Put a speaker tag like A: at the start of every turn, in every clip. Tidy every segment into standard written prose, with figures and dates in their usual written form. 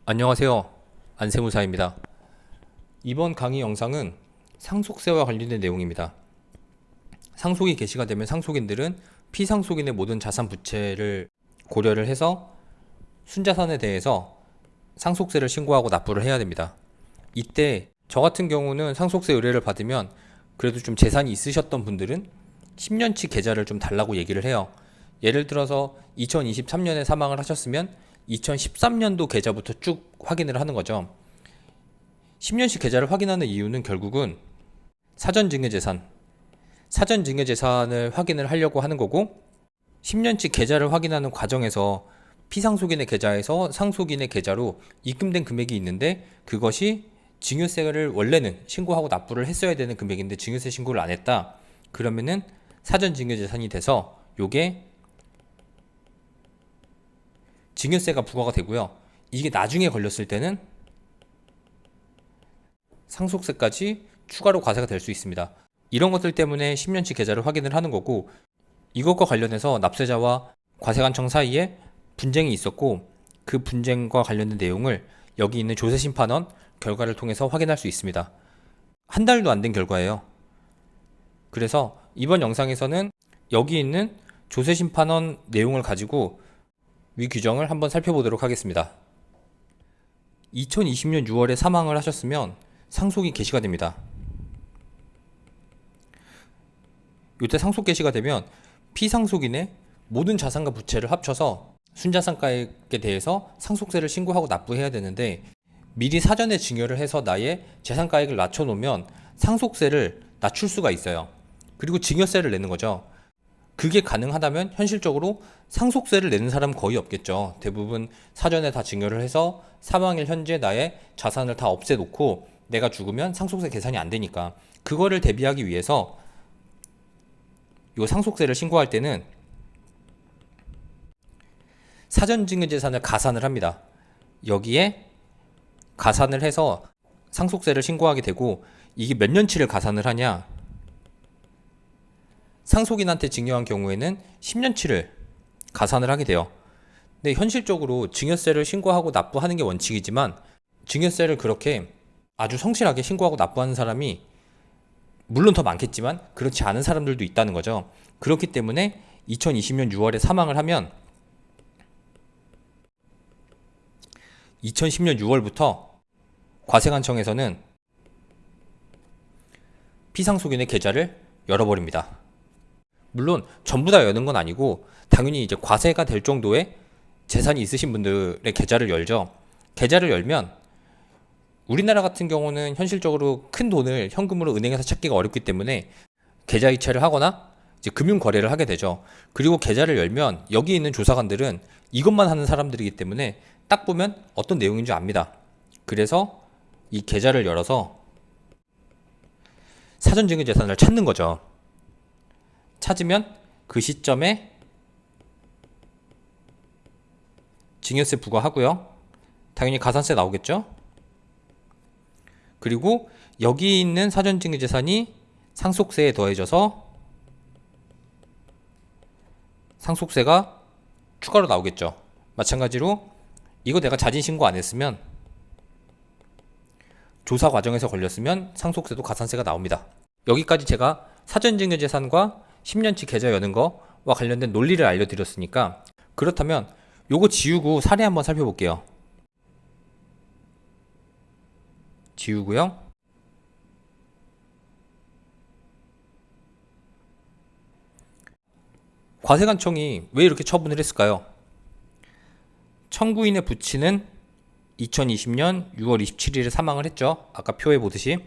A: 안녕하세요. 안세무사입니다. 이번 강의 영상은 상속세와 관련된 내용입니다. 상속이 개시가 되면 상속인들은 피상속인의 모든 자산 부채를 고려를 해서 순자산에 대해서 상속세를 신고하고 납부를 해야 됩니다. 이때 저 같은 경우는 상속세 의뢰를 받으면 그래도 좀 재산이 있으셨던 분들은 10년치 계좌를 좀 달라고 얘기를 해요. 예를 들어서 2023년에 사망을 하셨으면 2013년도 계좌부터 쭉 확인을 하는 거죠. 10년씩 계좌를 확인하는 이유는 결국은 사전증여재산을 확인을 하려고 하는 거고, 10년치 계좌를 확인하는 과정에서 피상속인의 계좌에서 상속인의 계좌로 입금된 금액이 있는데, 그것이 증여세를 원래는 신고하고 납부를 했어야 되는 금액인데 증여세 신고를 안 했다. 그러면은 사전증여재산이 돼서 요게 증여세가 부과가 되고요. 이게 나중에 걸렸을 때는 상속세까지 추가로 과세가 될 수 있습니다. 이런 것들 때문에 10년치 계좌를 확인을 하는 거고, 이것과 관련해서 납세자와 과세관청 사이에 분쟁이 있었고, 그 분쟁과 관련된 내용을 여기 있는 조세심판원 결과를 통해서 확인할 수 있습니다. 한 달도 안 된 결과예요. 그래서 이번 영상에서는 여기 있는 조세심판원 내용을 가지고 위 규정을 한번 살펴보도록 하겠습니다. 2020년 6월에 사망을 하셨으면 상속이 개시가 됩니다. 이때 상속 개시가 되면 피상속인의 모든 자산과 부채를 합쳐서 순자산가액에 대해서 상속세를 신고하고 납부해야 되는데, 미리 사전에 증여를 해서 나의 재산가액을 낮춰놓으면 상속세를 낮출 수가 있어요. 그리고 증여세를 내는 거죠. 그게 가능하다면 현실적으로 상속세를 내는 사람은 거의 없겠죠. 대부분 사전에 다 증여를 해서 사망일 현재 나의 자산을 다 없애놓고 내가 죽으면 상속세 계산이 안 되니까, 그거를 대비하기 위해서 이 상속세를 신고할 때는 사전증여재산을 가산을 합니다. 여기에 가산을 해서 상속세를 신고하게 되고, 이게 몇 년치를 가산을 하냐, 상속인한테 증여한 경우에는 10년치를 가산을 하게 돼요. 근데 현실적으로 증여세를 신고하고 납부하는 게 원칙이지만, 증여세를 그렇게 아주 성실하게 신고하고 납부하는 사람이 물론 더 많겠지만 그렇지 않은 사람들도 있다는 거죠. 그렇기 때문에 2020년 6월에 사망을 하면 2010년 6월부터 과세관청에서는 피상속인의 계좌를 열어버립니다. 물론 전부 다 여는 건 아니고, 당연히 이제 과세가 될 정도의 재산이 있으신 분들의 계좌를 열죠. 계좌를 열면 우리나라 같은 경우는 현실적으로 큰 돈을 현금으로 은행에서 찾기가 어렵기 때문에 계좌 이체를 하거나 이제 금융 거래를 하게 되죠. 그리고 계좌를 열면 여기 있는 조사관들은 이것만 하는 사람들이기 때문에 딱 보면 어떤 내용인 줄 압니다. 그래서 이 계좌를 열어서 사전증여재산을 찾는 거죠. 찾으면 그 시점에 증여세 부과하고요. 당연히 가산세 나오겠죠. 그리고 여기 있는 사전증여재산이 상속세에 더해져서 상속세가 추가로 나오겠죠. 마찬가지로 이거 내가 자진신고 안 했으면, 조사 과정에서 걸렸으면 상속세도 가산세가 나옵니다. 여기까지 제가 사전증여재산과 10년치 계좌 여는 거와 관련된 논리를 알려드렸으니까, 그렇다면 요거 지우고 사례 한번 살펴볼게요. 지우고요. 과세관청이 왜 이렇게 처분을 했을까요? 청구인의 부친은 2020년 6월 27일에 사망을 했죠. 아까 표에 보듯이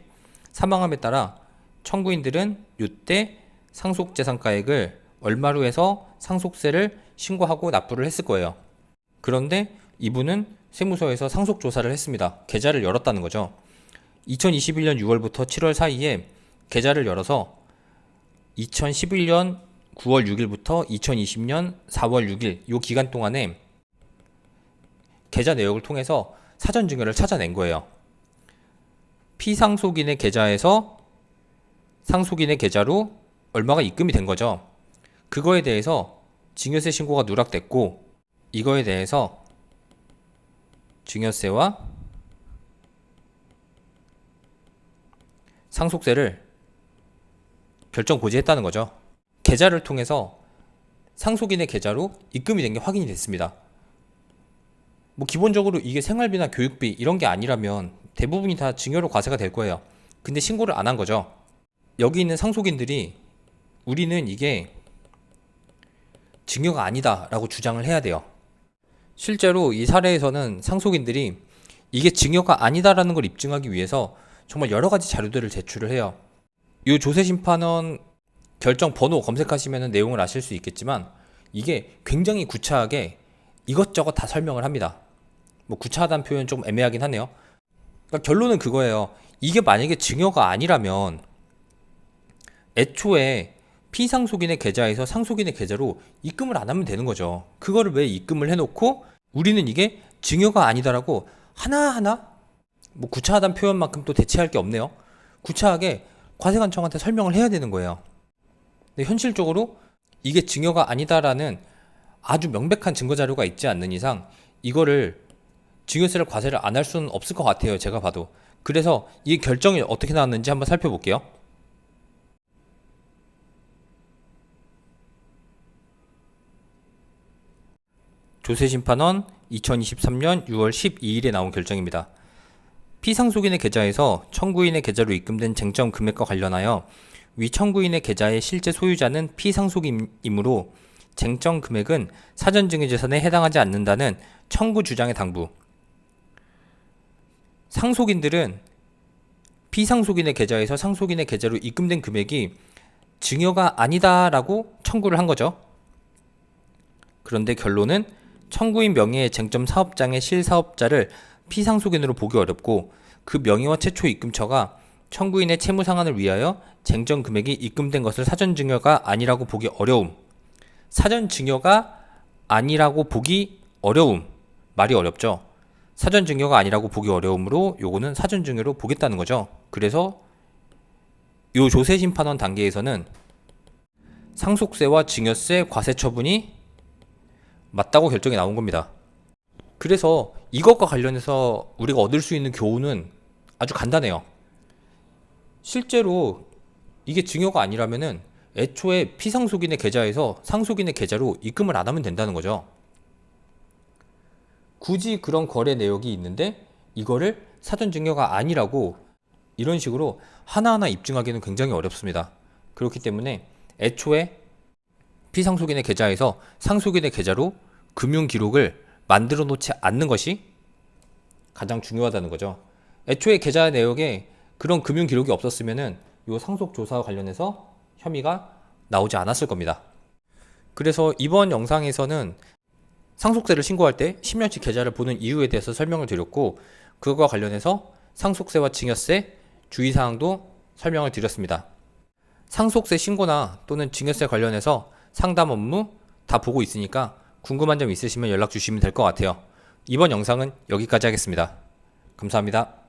A: 사망함에 따라 청구인들은 이때 상속재산가액을 얼마로 해서 상속세를 신고하고 납부를 했을 거예요. 그런데 이분은 세무서에서 상속조사를 했습니다. 계좌를 열었다는 거죠. 2021년 6월부터 7월 사이에 계좌를 열어서 2011년 9월 6일부터 2020년 4월 6일 이 기간 동안에 계좌 내역을 통해서 사전증여를 찾아낸 거예요. 피상속인의 계좌에서 상속인의 계좌로 얼마가 입금이 된 거죠. 그거에 대해서 증여세 신고가 누락됐고, 이거에 대해서 증여세와 상속세를 결정 고지했다는 거죠. 계좌를 통해서 상속인의 계좌로 입금이 된 게 확인이 됐습니다. 뭐 기본적으로 이게 생활비나 교육비 이런 게 아니라면 대부분이 다 증여로 과세가 될 거예요. 근데 신고를 안 한 거죠. 여기 있는 상속인들이 우리는 이게 증여가 아니다 라고 주장을 해야 돼요. 실제로 이 사례에서는 상속인들이 이게 증여가 아니다라는 걸 입증하기 위해서 정말 여러 가지 자료들을 제출을 해요. 이 조세심판원 결정 번호 검색하시면 내용을 아실 수 있겠지만 이게 굉장히 구차하게 이것저것 다 설명을 합니다. 뭐 구차하다는 표현 좀 애매하긴 하네요. 그러니까 결론은 그거예요. 이게 만약에 증여가 아니라면 애초에 피상속인의 계좌에서 상속인의 계좌로 입금을 안 하면 되는 거죠. 그거를 왜 입금을 해놓고 우리는 이게 증여가 아니다라고 하나하나 뭐 구차하다는 표현만큼 또 대체할 게 없네요. 구차하게 과세관청한테 설명을 해야 되는 거예요. 근데 현실적으로 이게 증여가 아니다라는 아주 명백한 증거 자료가 있지 않는 이상 이거를 증여세를 과세를 안 할 수는 없을 것 같아요. 제가 봐도. 그래서 이 결정이 어떻게 나왔는지 한번 살펴볼게요. 조세심판원 2023년 6월 12일에 나온 결정입니다. 피상속인의 계좌에서 청구인의 계좌로 입금된 쟁점 금액과 관련하여 위 청구인의 계좌의 실제 소유자는 피상속인이므로 쟁점 금액은 사전증여재산에 해당하지 않는다는 청구 주장의 당부. 상속인들은 피상속인의 계좌에서 상속인의 계좌로 입금된 금액이 증여가 아니다라고 청구를 한 거죠. 그런데 결론은 청구인 명의의 쟁점 사업장의 실사업자를 피상속인으로 보기 어렵고 그 명의와 최초 입금처가 청구인의 채무 상환을 위하여 쟁점 금액이 입금된 것을 사전증여가 아니라고 보기 어려움. 사전증여가 아니라고 보기 어려움. 말이 어렵죠. 사전증여가 아니라고 보기 어려움으로 요거는 사전증여로 보겠다는 거죠. 그래서 요 조세심판원 단계에서는 상속세와 증여세 과세 처분이 맞다고 결정이 나온 겁니다. 그래서 이것과 관련해서 우리가 얻을 수 있는 교훈은 아주 간단해요. 실제로 이게 증여가 아니라면은 애초에 피상속인의 계좌에서 상속인의 계좌로 입금을 안 하면 된다는 거죠. 굳이 그런 거래 내역이 있는데 이거를 사전증여가 아니라고 이런 식으로 하나하나 입증하기는 굉장히 어렵습니다. 그렇기 때문에 애초에 피상속인의 계좌에서 상속인의 계좌로 금융기록을 만들어 놓지 않는 것이 가장 중요하다는 거죠. 애초에 계좌 내역에 그런 금융기록이 없었으면은 이 상속조사와 관련해서 혐의가 나오지 않았을 겁니다. 그래서 이번 영상에서는 상속세를 신고할 때 10년치 계좌를 보는 이유에 대해서 설명을 드렸고 그것과 관련해서 상속세와 증여세 주의사항도 설명을 드렸습니다. 상속세 신고나 또는 증여세 관련해서 상담 업무 다 보고 있으니까 궁금한 점 있으시면 연락 주시면 될 것 같아요. 이번 영상은 여기까지 하겠습니다. 감사합니다.